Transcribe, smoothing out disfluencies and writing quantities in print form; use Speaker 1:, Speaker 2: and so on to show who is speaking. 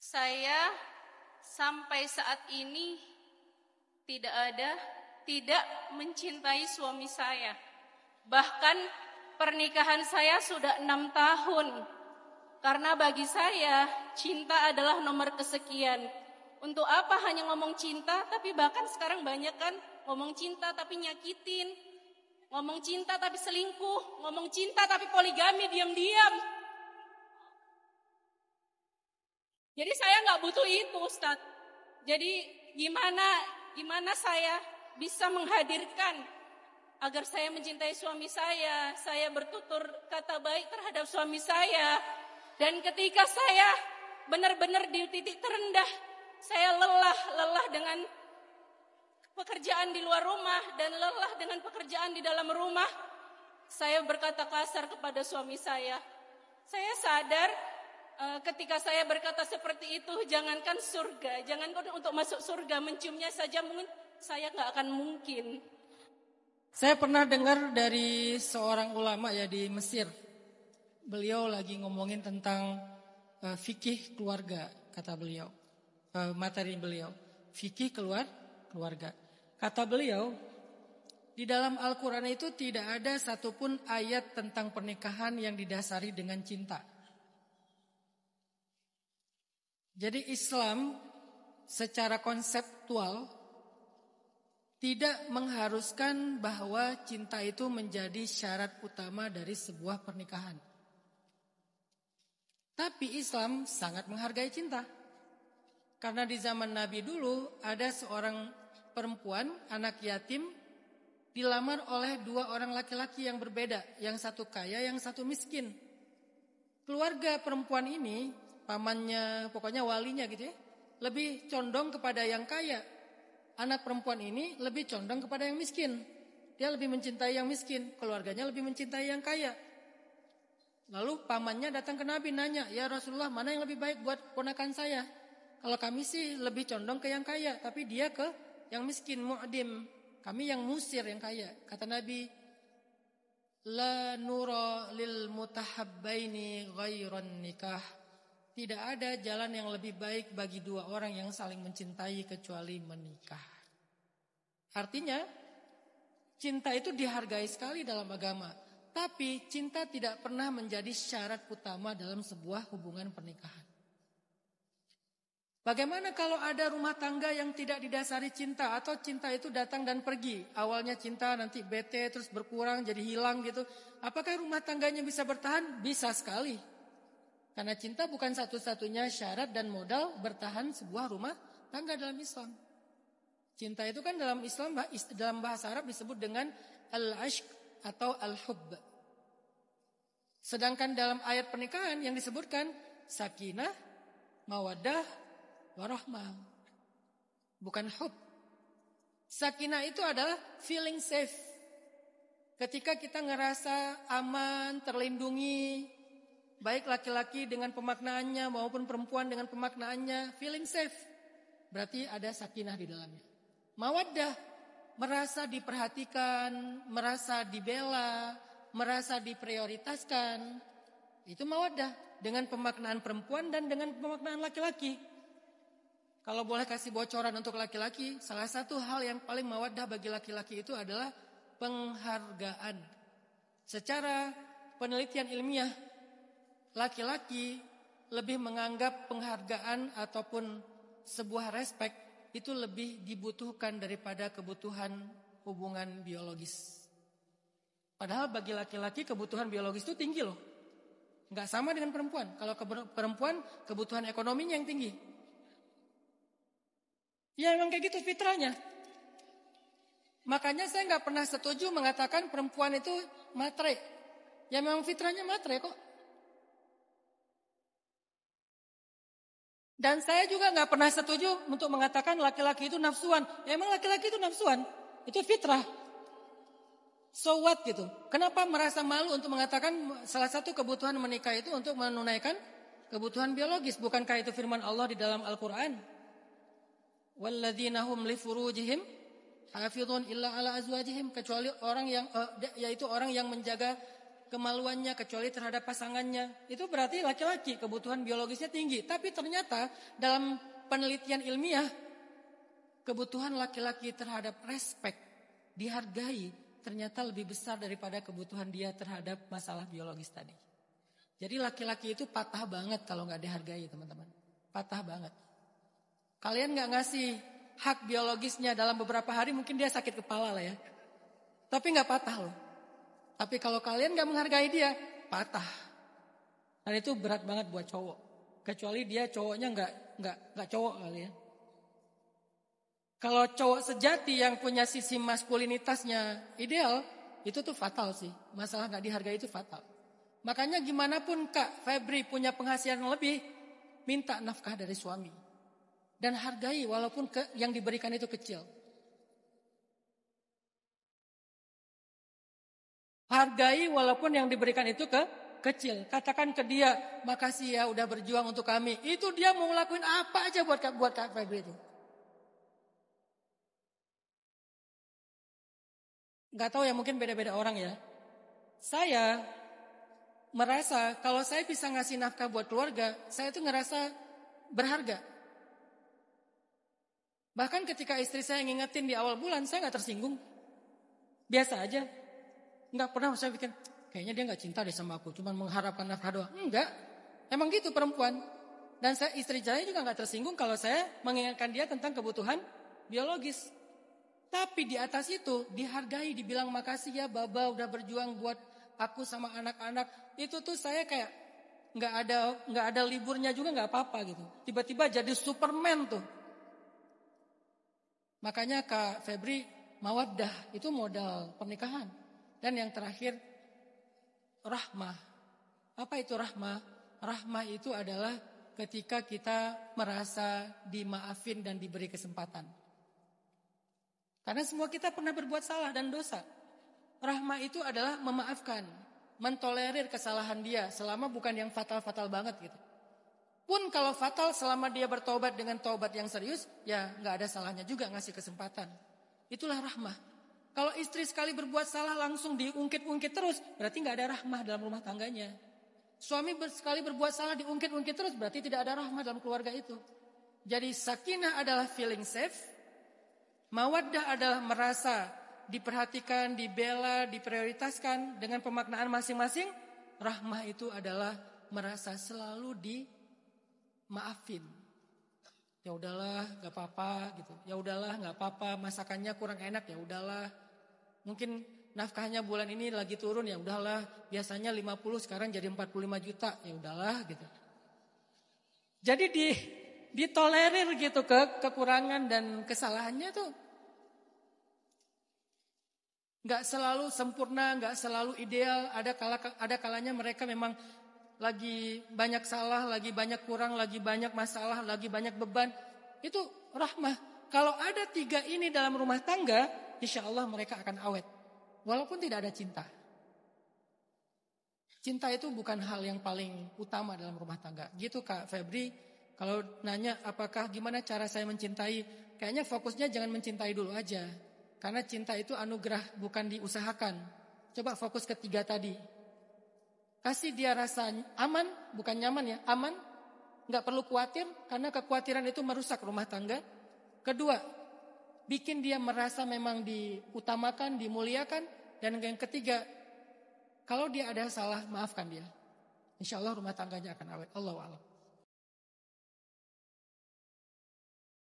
Speaker 1: Saya sampai saat ini tidak mencintai suami saya. Bahkan pernikahan saya sudah 6 tahun. Karena bagi saya cinta adalah nomor kesekian. Untuk apa hanya ngomong cinta, tapi bahkan sekarang banyak kan ngomong cinta tapi nyakitin, ngomong cinta tapi selingkuh, ngomong cinta tapi poligami diam-diam. Jadi saya nggak butuh itu, Ustadz. Jadi gimana saya bisa menghadirkan agar saya mencintai suami saya bertutur kata baik terhadap suami saya. Dan ketika saya benar-benar di titik terendah, saya lelah dengan pekerjaan di luar rumah dan lelah dengan pekerjaan di dalam rumah, saya berkata kasar kepada suami saya. Saya sadar ketika saya berkata seperti itu, jangankan untuk masuk surga, menciumnya saja mungkin saya nggak akan mungkin.
Speaker 2: Saya pernah dengar dari seorang ulama ya di Mesir. Beliau lagi ngomongin tentang fikih keluarga, kata beliau. Materi beliau, fikih keluarga. Kata beliau, di dalam Al-Quran itu tidak ada satupun ayat tentang pernikahan yang didasari dengan cinta. Jadi Islam secara konseptual tidak mengharuskan bahwa cinta itu menjadi syarat utama dari sebuah pernikahan. Tapi Islam sangat menghargai cinta. Karena di zaman Nabi dulu ada seorang perempuan, anak yatim, dilamar oleh 2 orang laki-laki yang berbeda. Yang satu kaya, yang satu miskin. Keluarga perempuan ini, pamannya, pokoknya walinya gitu ya, lebih condong kepada yang kaya. Anak perempuan ini lebih condong kepada yang miskin. Dia lebih mencintai yang miskin, keluarganya lebih mencintai yang kaya. Lalu pamannya datang ke Nabi nanya, ya Rasulullah, mana yang lebih baik buat ponakan saya? Kalau kami sih lebih condong ke yang kaya, tapi dia ke yang miskin, mu'dim. Kami yang musir yang kaya. Kata Nabi, la nura lil mutahabbaini ghairan nikah. Tidak ada jalan yang lebih baik bagi 2 orang yang saling mencintai kecuali menikah. Artinya, cinta itu dihargai sekali dalam agama. Tapi cinta tidak pernah menjadi syarat utama dalam sebuah hubungan pernikahan. Bagaimana kalau ada rumah tangga yang tidak didasari cinta atau cinta itu datang dan pergi? Awalnya cinta, nanti bete, terus berkurang, jadi hilang gitu. Apakah rumah tangganya bisa bertahan? Bisa sekali. Karena cinta bukan satu-satunya syarat dan modal bertahan sebuah rumah tangga dalam Islam. Cinta itu kan dalam Islam, dalam bahasa Arab disebut dengan al-ashq atau al-hubb. Sedangkan dalam ayat pernikahan yang disebutkan sakinah, mawaddah, warahmah. Bukan hub. Sakinah itu adalah feeling safe. Ketika kita ngerasa aman, terlindungi, baik laki-laki dengan pemaknaannya maupun perempuan dengan pemaknaannya, feeling safe. Berarti ada sakinah di dalamnya. Mawaddah, merasa diperhatikan, merasa dibela, merasa diprioritaskan. Itu mawaddah dengan pemaknaan perempuan dan dengan pemaknaan laki-laki. Kalau boleh kasih bocoran untuk laki-laki, salah satu hal yang paling mawaddah bagi laki-laki itu adalah penghargaan. Secara penelitian ilmiah, laki-laki lebih menganggap penghargaan ataupun sebuah respek itu lebih dibutuhkan daripada kebutuhan hubungan biologis. Padahal bagi laki-laki kebutuhan biologis itu tinggi loh. Enggak sama dengan perempuan. Kalau perempuan kebutuhan ekonominya yang tinggi. Ya emang kayak gitu fitrahnya. Makanya saya enggak pernah setuju mengatakan perempuan itu matre. Ya memang fitrahnya matre kok. Dan saya juga enggak pernah setuju untuk mengatakan laki-laki itu nafsuan. Ya emang laki-laki itu nafsuan. Itu fitrah. So what gitu. Kenapa merasa malu untuk mengatakan salah satu kebutuhan menikah itu untuk menunaikan kebutuhan biologis? Bukankah itu firman Allah di dalam Al-Quran? Walladzina hum li furujihim hafizun illa ala azwajihim. Kecuali orang yang yaitu orang yang menjaga kemaluannya kecuali terhadap pasangannya. Itu berarti laki-laki kebutuhan biologisnya tinggi. Tapi ternyata dalam penelitian ilmiah, kebutuhan laki-laki terhadap respek, dihargai, ternyata lebih besar daripada kebutuhan dia terhadap masalah biologis tadi. Jadi laki-laki itu patah banget kalau gak dihargai, teman-teman. Patah banget. Kalian gak ngasih hak biologisnya dalam beberapa hari, mungkin dia sakit kepala lah ya. Tapi gak patah loh. Tapi kalau kalian gak menghargai dia, patah. Dan itu berat banget buat cowok. Kecuali dia cowoknya gak cowok kali ya. Kalau cowok sejati yang punya sisi maskulinitasnya ideal, itu tuh fatal sih. Masalah gak dihargai itu fatal. Makanya gimana pun Kak Febri punya penghasilan lebih, minta nafkah dari suami. Dan hargai walaupun yang diberikan itu kecil. Hargai walaupun yang diberikan itu kecil. Katakan ke dia, makasih ya udah berjuang untuk kami. Itu dia mau ngelakuin apa aja buat Kak Febri itu. Gak tahu ya, mungkin beda-beda orang ya. Saya merasa kalau saya bisa ngasih nafkah buat keluarga, saya tuh ngerasa berharga. Bahkan ketika istri saya ngingetin di awal bulan, saya gak tersinggung. Biasa aja. Nggak pernah saya pikir, kayaknya dia nggak cinta deh sama aku, cuma mengharapkan nafkah doang. Enggak, emang gitu perempuan. Dan istri saya juga nggak tersinggung kalau saya mengingatkan dia tentang kebutuhan biologis. Tapi di atas itu dihargai, dibilang makasih ya Baba udah berjuang buat aku sama anak-anak. Itu tuh saya kayak nggak ada liburnya juga nggak apa-apa gitu. Tiba-tiba jadi Superman tuh. Makanya Kak Febri, mawaddah itu modal pernikahan. Dan yang terakhir, rahmah. Apa itu rahmah? Rahmah itu adalah ketika kita merasa dimaafin dan diberi kesempatan. Karena semua kita pernah berbuat salah dan dosa. Rahmah itu adalah memaafkan, mentolerir kesalahan dia selama bukan yang fatal-fatal banget gitu. Pun kalau fatal selama dia bertobat dengan taubat yang serius, ya gak ada salahnya juga ngasih kesempatan. Itulah rahmah. Kalau istri sekali berbuat salah langsung diungkit-ungkit terus, berarti gak ada rahmah dalam rumah tangganya. Suami sekali berbuat salah diungkit-ungkit terus, berarti tidak ada rahmah dalam keluarga itu. Jadi sakinah adalah feeling safe. Mawaddah adalah merasa diperhatikan, dibela, diprioritaskan dengan pemaknaan masing-masing. Rahmah itu adalah merasa selalu dimaafin. Ya udahlah, gak apa-apa gitu. Ya udahlah, gak apa-apa. Masakannya kurang enak, ya udahlah. Mungkin nafkahnya bulan ini lagi turun, ya udahlah. Biasanya 50 sekarang jadi 45 juta, ya udahlah gitu. Jadi ditolerir gitu kekurangan dan kesalahannya tuh. Gak selalu sempurna, gak selalu ideal. Ada kalanya mereka memang lagi banyak salah, lagi banyak kurang, lagi banyak masalah, lagi banyak beban. Itu rahmah. Kalau ada 3 ini dalam rumah tangga, insya Allah mereka akan awet. Walaupun tidak ada cinta. Cinta itu bukan hal yang paling utama dalam rumah tangga. Gitu Kak Febri, kalau nanya apakah gimana cara saya mencintai, kayaknya fokusnya jangan mencintai dulu aja. Karena cinta itu anugerah, bukan diusahakan. Coba fokus ke 3 tadi. Kasih dia rasa aman, bukan nyaman ya, aman. Gak perlu khawatir, karena kekhawatiran itu merusak rumah tangga. Kedua, bikin dia merasa memang diutamakan, dimuliakan. Dan yang ketiga, kalau dia ada salah, maafkan dia. Insya Allah rumah tangganya akan awet. Allahu a'lam.